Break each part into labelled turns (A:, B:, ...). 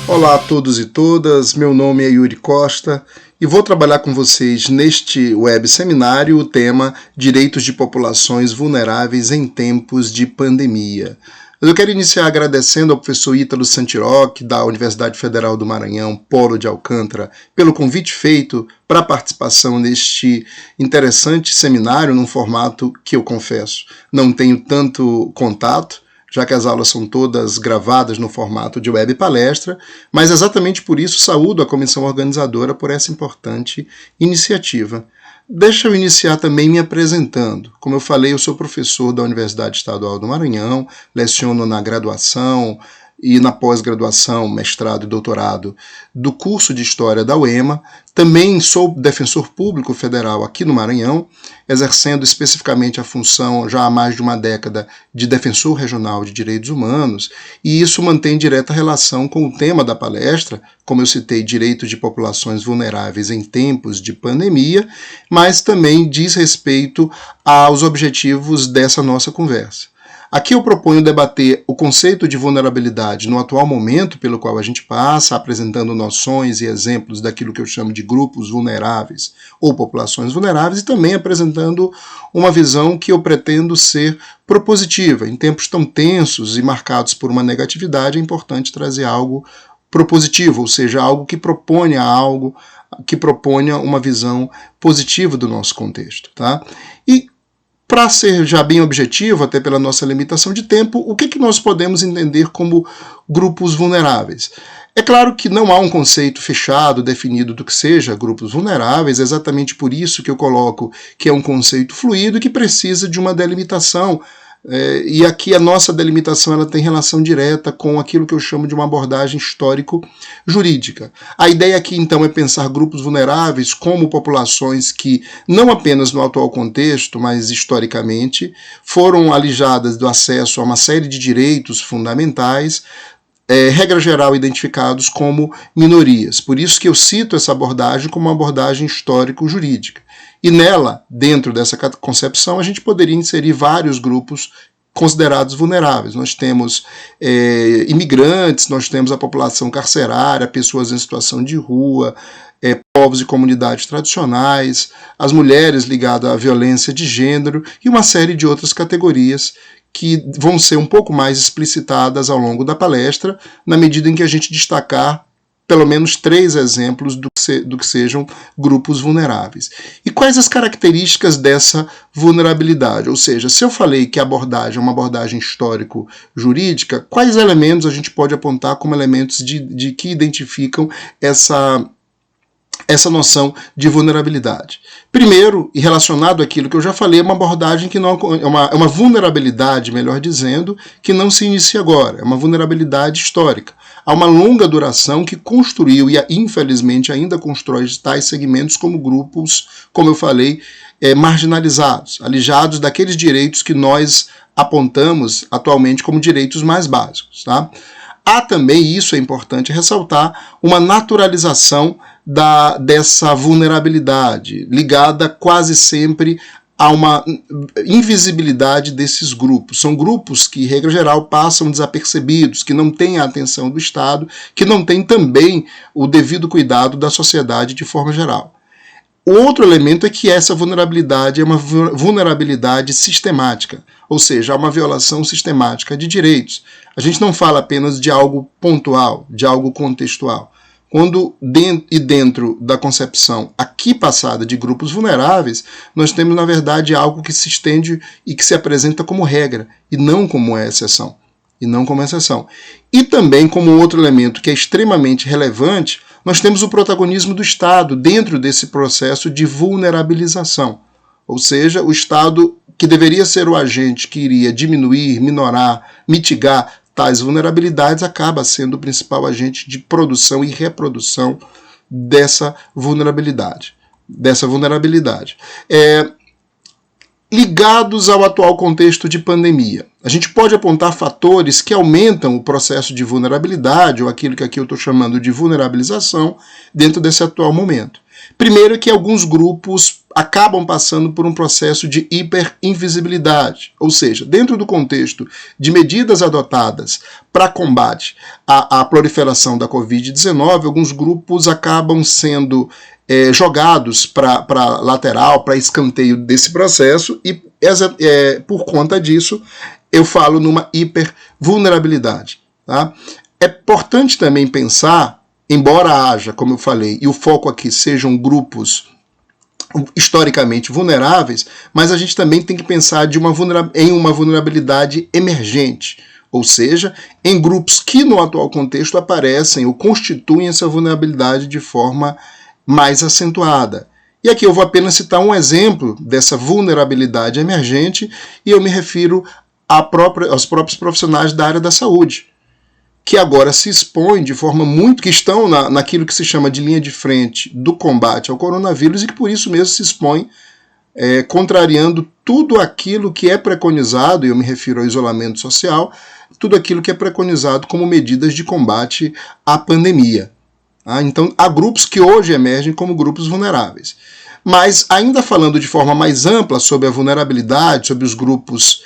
A: Olá a todos e todas, meu nome é Yuri Costa e vou trabalhar com vocês neste web seminário o tema Direitos de Populações Vulneráveis em Tempos de Pandemia. Eu quero iniciar agradecendo ao professor Ítalo Santiroch, da Universidade Federal do Maranhão, Polo de Alcântara, pelo convite feito para a participação neste interessante seminário, num formato que eu confesso não tenho tanto contato, já que as aulas são todas gravadas no formato de web palestra, mas exatamente por isso saúdo a comissão organizadora por essa importante iniciativa. Deixa eu iniciar também me apresentando. Como eu falei, eu sou professor da Universidade Estadual do Maranhão, leciono na graduação e na pós-graduação, mestrado e doutorado do curso de História da UEMA. Também sou defensor público federal aqui no Maranhão, exercendo especificamente a função já há mais de uma década de defensor regional de direitos humanos, e isso mantém direta relação com o tema da palestra, como eu citei, direitos de populações vulneráveis em tempos de pandemia, mas também diz respeito aos objetivos dessa nossa conversa. Aqui eu proponho debater o conceito de vulnerabilidade no atual momento pelo qual a gente passa, apresentando noções e exemplos daquilo que eu chamo de grupos vulneráveis ou populações vulneráveis, e também apresentando uma visão que eu pretendo ser propositiva. Em tempos tão tensos e marcados por uma negatividade, é importante trazer algo propositivo, ou seja, algo que proponha uma visão positiva do nosso contexto, tá? E para ser já bem objetivo, até pela nossa limitação de tempo, o que nós podemos entender como grupos vulneráveis? É claro que não há um conceito fechado, definido do que seja grupos vulneráveis, é exatamente por isso que eu coloco que é um conceito fluido que precisa de uma delimitação. E aqui a nossa delimitação ela tem relação direta com aquilo que eu chamo de uma abordagem histórico-jurídica. A ideia aqui, então, é pensar grupos vulneráveis como populações que, não apenas no atual contexto, mas historicamente, foram alijadas do acesso a uma série de direitos fundamentais, regra geral identificados como minorias. Por isso que eu cito essa abordagem como uma abordagem histórico-jurídica. E nela, dentro dessa concepção, a gente poderia inserir vários grupos considerados vulneráveis. Nós temos imigrantes, nós temos a população carcerária, pessoas em situação de rua, povos e comunidades tradicionais, as mulheres ligadas à violência de gênero e uma série de outras categorias que vão ser um pouco mais explicitadas ao longo da palestra, na medida em que a gente destacar pelo menos 3 exemplos do que sejam grupos vulneráveis. E quais as características dessa vulnerabilidade? Ou seja, se eu falei que a abordagem é uma abordagem histórico-jurídica, quais elementos a gente pode apontar como elementos de que identificam essa noção de vulnerabilidade? Primeiro, e relacionado àquilo que eu já falei, é uma abordagem que não é uma vulnerabilidade, melhor dizendo, que não se inicia agora, é uma vulnerabilidade histórica. Há uma longa duração que construiu e infelizmente ainda constrói tais segmentos como grupos, como eu falei, marginalizados, alijados daqueles direitos que nós apontamos atualmente como direitos mais básicos, tá? Há também, e isso é importante ressaltar, uma naturalização dessa vulnerabilidade, ligada quase sempre a uma invisibilidade desses grupos. São grupos que, regra geral, passam desapercebidos, que não têm a atenção do Estado, que não têm também o devido cuidado da sociedade de forma geral. O outro elemento é que essa vulnerabilidade é uma vulnerabilidade sistemática, ou seja, há uma violação sistemática de direitos. A gente não fala apenas de algo pontual, de algo contextual. Quando dentro da concepção aqui passada de grupos vulneráveis, nós temos, na verdade, algo que se estende e que se apresenta como regra, e não como exceção. E também, como outro elemento que é extremamente relevante, nós temos o protagonismo do Estado dentro desse processo de vulnerabilização. Ou seja, o Estado, que deveria ser o agente que iria diminuir, minorar, mitigar tais vulnerabilidades, acaba sendo o principal agente de produção e reprodução dessa vulnerabilidade. Ligados ao atual contexto de pandemia, a gente pode apontar fatores que aumentam o processo de vulnerabilidade, ou aquilo que aqui eu estou chamando de vulnerabilização, dentro desse atual momento. Primeiro é que alguns grupos acabam passando por um processo de hiperinvisibilidade, ou seja, dentro do contexto de medidas adotadas para combate à proliferação da Covid-19, alguns grupos acabam sendo jogados para lateral, para escanteio desse processo e, por conta disso, eu falo numa hipervulnerabilidade. Tá? É importante também pensar, embora haja, como eu falei, e o foco aqui sejam grupos historicamente vulneráveis, mas a gente também tem que pensar em uma vulnerabilidade emergente, ou seja, em grupos que no atual contexto aparecem ou constituem essa vulnerabilidade de forma mais acentuada. E aqui eu vou apenas citar um exemplo dessa vulnerabilidade emergente e eu me refiro aos próprios profissionais da área da saúde, que agora se expõem de forma que estão naquilo que se chama de linha de frente do combate ao coronavírus e que por isso mesmo se expõem contrariando tudo aquilo que é preconizado, e eu me refiro ao isolamento social, tudo aquilo que é preconizado como medidas de combate à pandemia. Então, há grupos que hoje emergem como grupos vulneráveis. Mas, ainda falando de forma mais ampla sobre a vulnerabilidade, sobre os grupos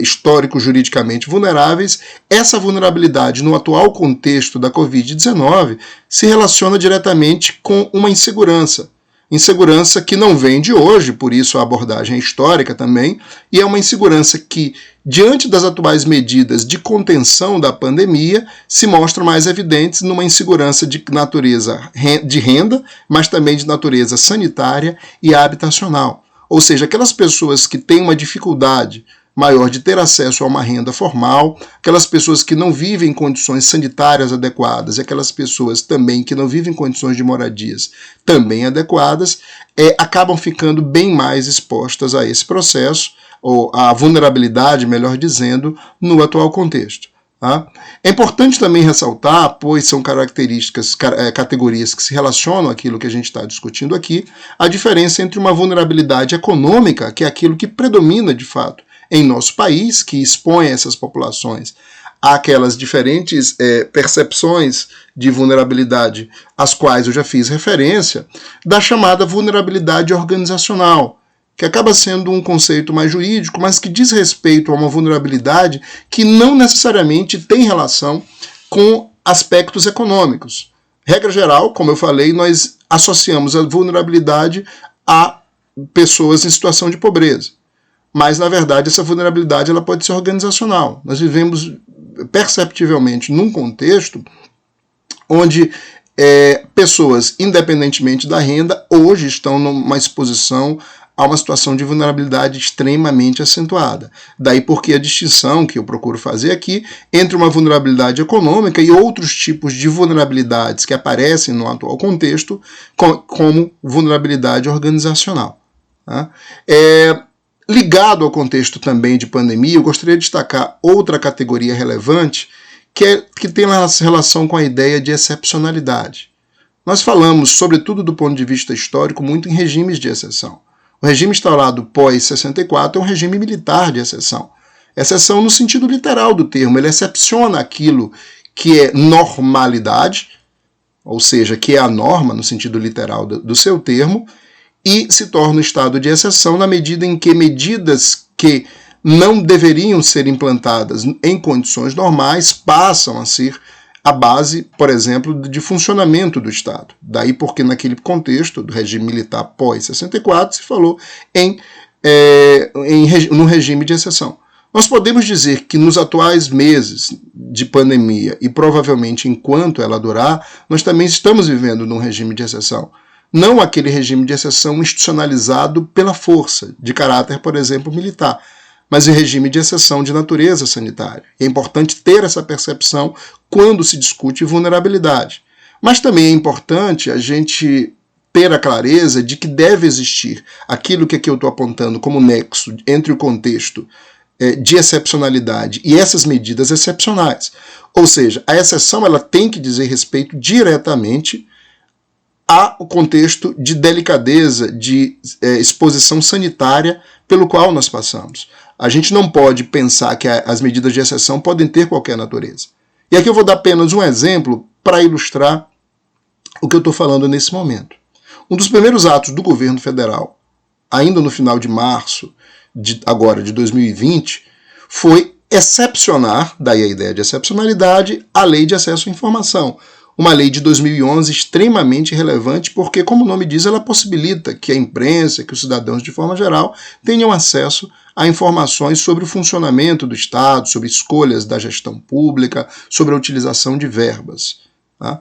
A: históricos juridicamente vulneráveis, essa vulnerabilidade no atual contexto da Covid-19 se relaciona diretamente com uma insegurança. Insegurança que não vem de hoje, por isso a abordagem é histórica também, e é uma insegurança que, diante das atuais medidas de contenção da pandemia, se mostram mais evidentes numa insegurança de natureza de renda, mas também de natureza sanitária e habitacional. Ou seja, aquelas pessoas que têm uma dificuldade maior de ter acesso a uma renda formal, aquelas pessoas que não vivem em condições sanitárias adequadas, e aquelas pessoas também que não vivem em condições de moradias também adequadas, acabam ficando bem mais expostas a esse processo, ou à vulnerabilidade, melhor dizendo, no atual contexto. Tá? É importante também ressaltar, pois são categorias que se relacionam àquilo que a gente está discutindo aqui, a diferença entre uma vulnerabilidade econômica, que é aquilo que predomina de fato em nosso país, que expõe essas populações àquelas diferentes percepções de vulnerabilidade às quais eu já fiz referência, da chamada vulnerabilidade organizacional, que acaba sendo um conceito mais jurídico, mas que diz respeito a uma vulnerabilidade que não necessariamente tem relação com aspectos econômicos. Regra geral, como eu falei, nós associamos a vulnerabilidade a pessoas em situação de pobreza. Mas, na verdade, essa vulnerabilidade ela pode ser organizacional. Nós vivemos perceptivelmente num contexto onde pessoas, independentemente da renda, hoje estão numa exposição a uma situação de vulnerabilidade extremamente acentuada. Daí porque a distinção que eu procuro fazer aqui entre uma vulnerabilidade econômica e outros tipos de vulnerabilidades que aparecem no atual contexto, como vulnerabilidade organizacional. Tá? Ligado ao contexto também de pandemia, eu gostaria de destacar outra categoria relevante que tem relação com a ideia de excepcionalidade. Nós falamos, sobretudo do ponto de vista histórico, muito em regimes de exceção. O regime instaurado pós-64 é um regime militar de exceção. Exceção no sentido literal do termo, ele excepciona aquilo que é normalidade, ou seja, que é a norma no sentido literal do seu termo, e se torna um estado de exceção na medida em que medidas que não deveriam ser implantadas em condições normais passam a ser a base, por exemplo, de funcionamento do Estado. Daí porque naquele contexto do regime militar pós-64 se falou no regime de exceção. Nós podemos dizer que nos atuais meses de pandemia e provavelmente enquanto ela durar, nós também estamos vivendo num regime de exceção. Não aquele regime de exceção institucionalizado pela força, de caráter, por exemplo, militar, mas em regime de exceção de natureza sanitária. É importante ter essa percepção quando se discute vulnerabilidade. Mas também é importante a gente ter a clareza de que deve existir aquilo que aqui eu estou apontando como nexo entre o contexto de excepcionalidade e essas medidas excepcionais. Ou seja, a exceção ela tem que dizer respeito diretamente ao contexto de delicadeza, de exposição sanitária pelo qual nós passamos. A gente não pode pensar que as medidas de exceção podem ter qualquer natureza. E aqui eu vou dar apenas um exemplo para ilustrar o que eu estou falando nesse momento. Um dos primeiros atos do governo federal, ainda no final de março de 2020, foi excepcionar, daí a ideia de excepcionalidade, a Lei de Acesso à Informação. Uma lei de 2011 extremamente relevante porque, como o nome diz, ela possibilita que a imprensa, que os cidadãos de forma geral, tenham acesso a informações sobre o funcionamento do Estado, sobre escolhas da gestão pública, sobre a utilização de verbas. Tá?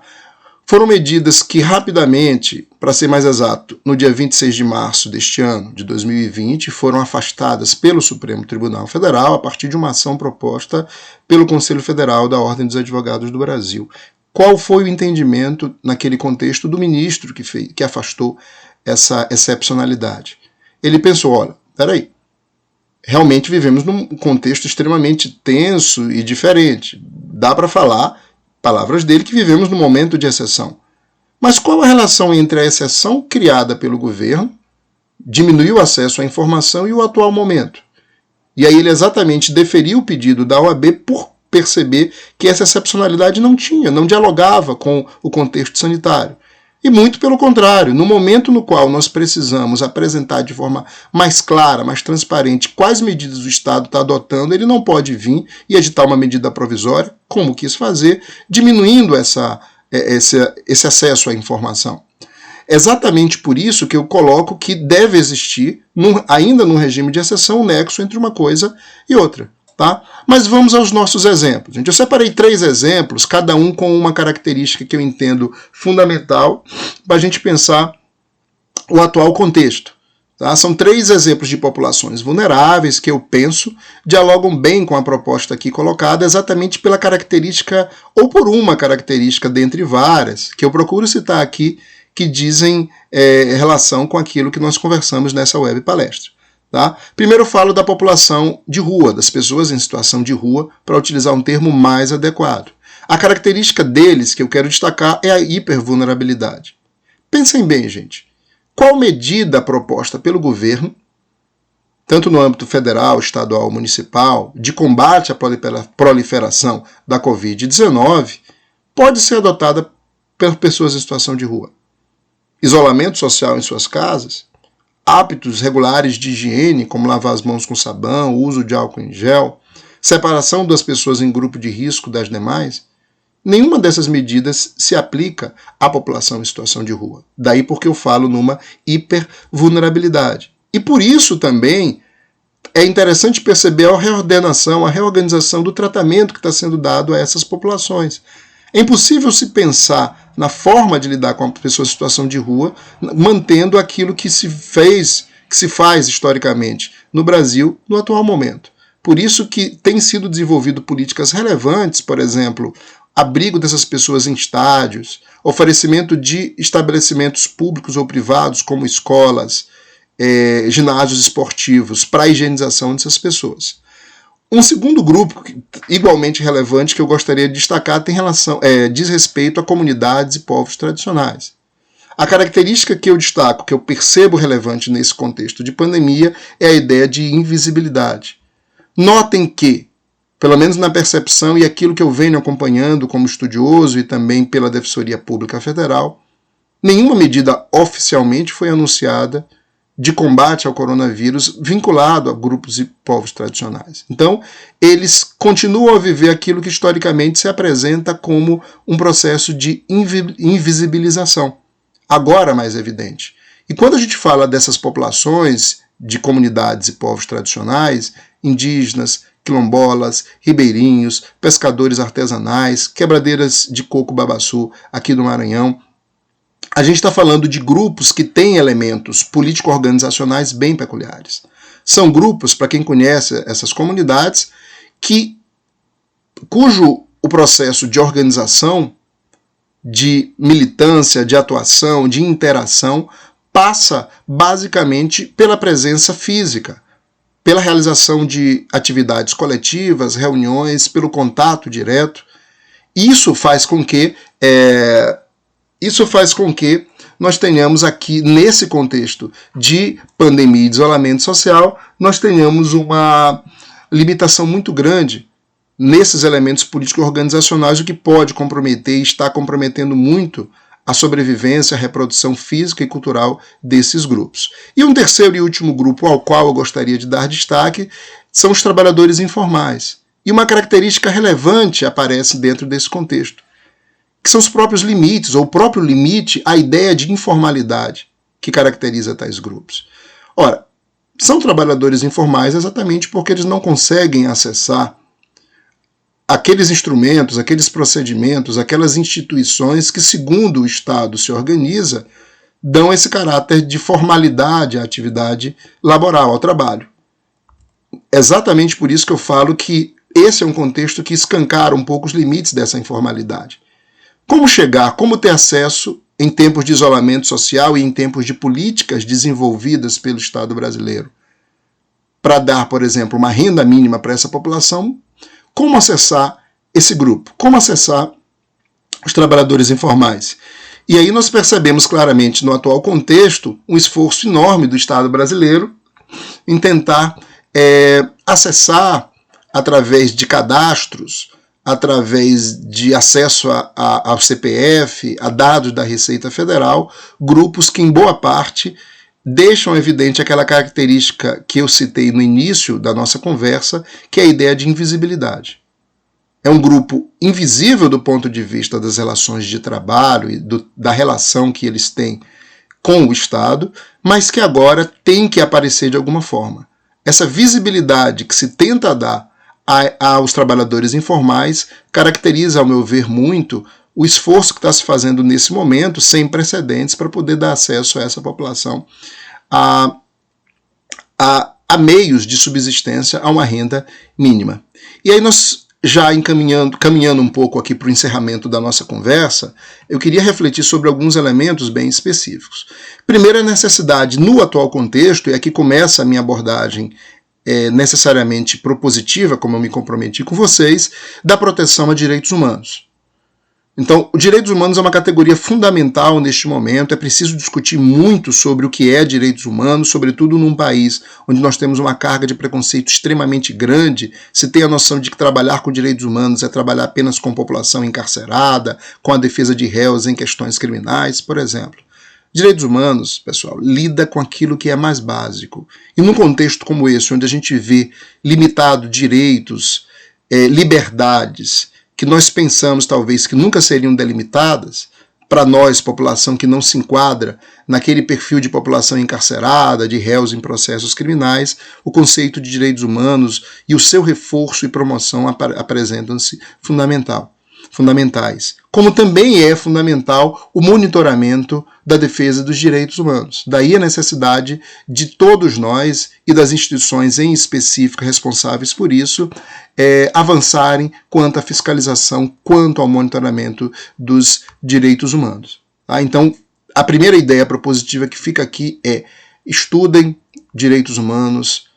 A: Foram medidas que rapidamente, para ser mais exato, no dia 26 de março deste ano, de 2020, foram afastadas pelo Supremo Tribunal Federal a partir de uma ação proposta pelo Conselho Federal da Ordem dos Advogados do Brasil. Qual foi o entendimento naquele contexto do ministro que afastou essa excepcionalidade? Ele pensou, olha, peraí, realmente vivemos num contexto extremamente tenso e diferente. Dá para falar, palavras dele, que vivemos num momento de exceção. Mas qual a relação entre a exceção criada pelo governo, diminuir o acesso à informação e o atual momento? E aí ele exatamente deferiu o pedido da OAB por perceber que essa excepcionalidade não dialogava com o contexto sanitário. E muito pelo contrário, no momento no qual nós precisamos apresentar de forma mais clara, mais transparente, quais medidas o Estado está adotando, ele não pode vir e editar uma medida provisória, como quis fazer, diminuindo esse acesso à informação. Exatamente por isso que eu coloco que deve existir, ainda no regime de exceção, um nexo entre uma coisa e outra. Tá? Mas vamos aos nossos exemplos. Gente, eu separei 3 exemplos, cada um com uma característica que eu entendo fundamental para a gente pensar o atual contexto. Tá? São 3 exemplos de populações vulneráveis que eu penso dialogam bem com a proposta aqui colocada, exatamente pela característica, ou por uma característica dentre várias, que eu procuro citar aqui, que dizem relação com aquilo que nós conversamos nessa web palestra. Tá? Primeiro eu falo da população de rua, das pessoas em situação de rua, para utilizar um termo mais adequado. A característica deles que eu quero destacar é a hipervulnerabilidade. Pensem bem, gente. Qual medida proposta pelo governo, tanto no âmbito federal, estadual, municipal, de combate à proliferação da Covid-19, pode ser adotada por pessoas em situação de rua? Isolamento social em suas casas? Hábitos regulares de higiene, como lavar as mãos com sabão, uso de álcool em gel, separação das pessoas em grupo de risco das demais, nenhuma dessas medidas se aplica à população em situação de rua. Daí porque eu falo numa hipervulnerabilidade. E por isso também é interessante perceber a reordenação, a reorganização do tratamento que está sendo dado a essas populações. É impossível se pensar na forma de lidar com a pessoa em situação de rua, mantendo aquilo que se faz historicamente no Brasil no atual momento. Por isso que tem sido desenvolvido políticas relevantes, por exemplo, abrigo dessas pessoas em estádios, oferecimento de estabelecimentos públicos ou privados, como escolas, ginásios esportivos, para a higienização dessas pessoas. Um segundo grupo, igualmente relevante, que eu gostaria de destacar diz respeito a comunidades e povos tradicionais. A característica que eu destaco, que eu percebo relevante nesse contexto de pandemia, é a ideia de invisibilidade. Notem que, pelo menos na percepção e aquilo que eu venho acompanhando como estudioso e também pela Defensoria Pública Federal, nenhuma medida oficialmente foi anunciada de combate ao coronavírus vinculado a grupos e povos tradicionais. Então, eles continuam a viver aquilo que historicamente se apresenta como um processo de invisibilização, agora mais evidente. E quando a gente fala dessas populações de comunidades e povos tradicionais, indígenas, quilombolas, ribeirinhos, pescadores artesanais, quebradeiras de coco babaçu aqui do Maranhão, a gente está falando de grupos que têm elementos político-organizacionais bem peculiares. São grupos, para quem conhece essas comunidades, cujo o processo de organização, de militância, de atuação, de interação, passa basicamente pela presença física, pela realização de atividades coletivas, reuniões, pelo contato direto. Isso faz com que nós tenhamos aqui, nesse contexto de pandemia e de isolamento social, nós tenhamos uma limitação muito grande nesses elementos político-organizacionais, o que pode comprometer e está comprometendo muito a sobrevivência, a reprodução física e cultural desses grupos. E um terceiro e último grupo ao qual eu gostaria de dar destaque são os trabalhadores informais. E uma característica relevante aparece dentro desse contexto, que são os próprios limites, ou o próprio limite à ideia de informalidade que caracteriza tais grupos. Ora, são trabalhadores informais exatamente porque eles não conseguem acessar aqueles instrumentos, aqueles procedimentos, aquelas instituições que, segundo o Estado se organiza, dão esse caráter de formalidade à atividade laboral, ao trabalho. Exatamente por isso que eu falo que esse é um contexto que escancara um pouco os limites dessa informalidade. Como chegar, como ter acesso em tempos de isolamento social e em tempos de políticas desenvolvidas pelo Estado brasileiro para dar, por exemplo, uma renda mínima para essa população? Como acessar esse grupo? Como acessar os trabalhadores informais? E aí nós percebemos claramente no atual contexto um esforço enorme do Estado brasileiro em tentar acessar através de cadastros, através de acesso ao CPF, a dados da Receita Federal, grupos que em boa parte deixam evidente aquela característica que eu citei no início da nossa conversa, que é a ideia de invisibilidade. É um grupo invisível do ponto de vista das relações de trabalho e da relação que eles têm com o Estado, mas que agora tem que aparecer de alguma forma. Essa visibilidade que se tenta dar aos trabalhadores informais caracteriza, ao meu ver, muito o esforço que está se fazendo nesse momento, sem precedentes, para poder dar acesso a essa população a meios de subsistência, a uma renda mínima. E aí nós, já caminhando um pouco aqui para o encerramento da nossa conversa, eu queria refletir sobre alguns elementos bem específicos. Primeiro, a necessidade, no atual contexto, e aqui começa a minha abordagem necessariamente propositiva, como eu me comprometi com vocês, da proteção a direitos humanos. Então, os direitos humanos é uma categoria fundamental neste momento, é preciso discutir muito sobre o que é direitos humanos, sobretudo num país onde nós temos uma carga de preconceito extremamente grande. Se tem a noção de que trabalhar com direitos humanos é trabalhar apenas com população encarcerada, com a defesa de réus em questões criminais, por exemplo. Direitos humanos, pessoal, lida com aquilo que é mais básico. E num contexto como esse, onde a gente vê limitado direitos, liberdades, que nós pensamos talvez que nunca seriam delimitadas, para nós, população que não se enquadra naquele perfil de população encarcerada, de réus em processos criminais, o conceito de direitos humanos e o seu reforço e promoção apresentam-se fundamentais. Como também é fundamental o monitoramento da defesa dos direitos humanos. Daí a necessidade de todos nós e das instituições em específico responsáveis por isso avançarem quanto à fiscalização, quanto ao monitoramento dos direitos humanos. Tá? Então, a primeira ideia propositiva que fica aqui é: estudem direitos humanos,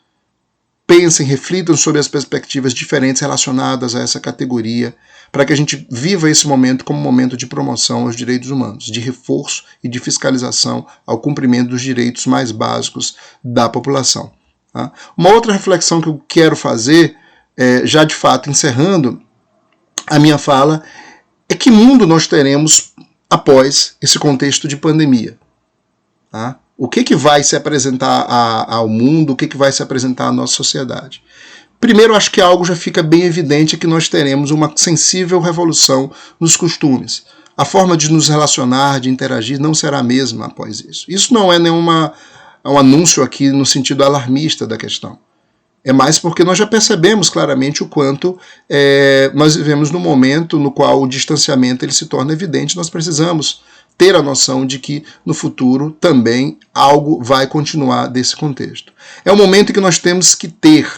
A: pensem, reflitam sobre as perspectivas diferentes relacionadas a essa categoria, para que a gente viva esse momento como um momento de promoção aos direitos humanos, de reforço e de fiscalização ao cumprimento dos direitos mais básicos da população. Tá? Uma outra reflexão que eu quero fazer, já de fato encerrando a minha fala, é que mundo nós teremos após esse contexto de pandemia. Tá? O que vai se apresentar ao mundo, o que vai se apresentar à nossa sociedade? Primeiro, acho que algo já fica bem evidente, que nós teremos uma sensível revolução nos costumes. A forma de nos relacionar, de interagir, não será a mesma após isso. Isso não é um anúncio aqui no sentido alarmista da questão. É mais porque nós já percebemos claramente o quanto nós vivemos num momento no qual o distanciamento ele se torna evidente. Nós precisamos ter a noção de que no futuro também algo vai continuar desse contexto. É um momento em que nós temos que ter,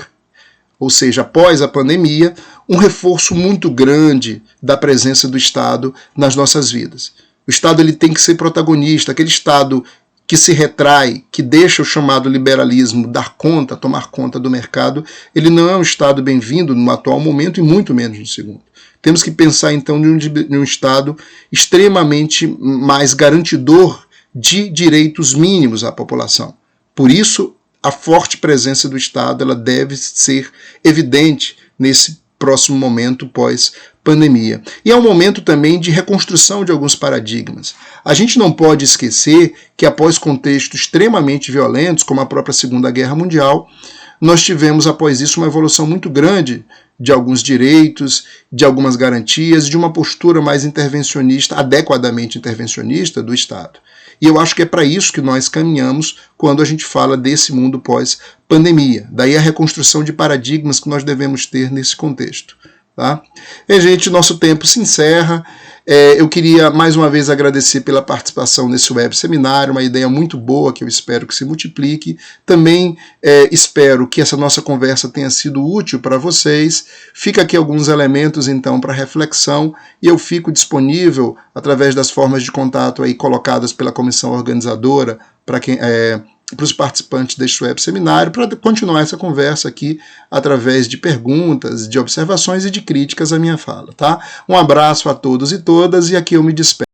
A: ou seja, após a pandemia, um reforço muito grande da presença do Estado nas nossas vidas. O Estado ele tem que ser protagonista, aquele Estado que se retrai, que deixa o chamado liberalismo dar conta, tomar conta do mercado, ele não é um Estado bem-vindo no atual momento e muito menos no segundo. Temos que pensar então em um Estado extremamente mais garantidor de direitos mínimos à população. Por isso, a forte presença do Estado ela deve ser evidente nesse próximo momento pós-pandemia. E é um momento também de reconstrução de alguns paradigmas. A gente não pode esquecer que após contextos extremamente violentos, como a própria Segunda Guerra Mundial, nós tivemos após isso uma evolução muito grande de alguns direitos, de algumas garantias, de uma postura mais intervencionista, adequadamente intervencionista do Estado. E eu acho que é para isso que nós caminhamos quando a gente fala desse mundo pós-pandemia. Daí a reconstrução de paradigmas que nós devemos ter nesse contexto. Tá? E, gente, nosso tempo se encerra. Eu queria mais uma vez agradecer pela participação nesse web seminário, uma ideia muito boa que eu espero que se multiplique. Também espero que essa nossa conversa tenha sido útil para vocês. Fica aqui alguns elementos então para reflexão e eu fico disponível através das formas de contato aí colocadas pela comissão organizadora para quem para os participantes deste web seminário, para continuar essa conversa aqui através de perguntas, de observações e de críticas à minha fala, tá? Um abraço a todos e todas e aqui eu me despeço.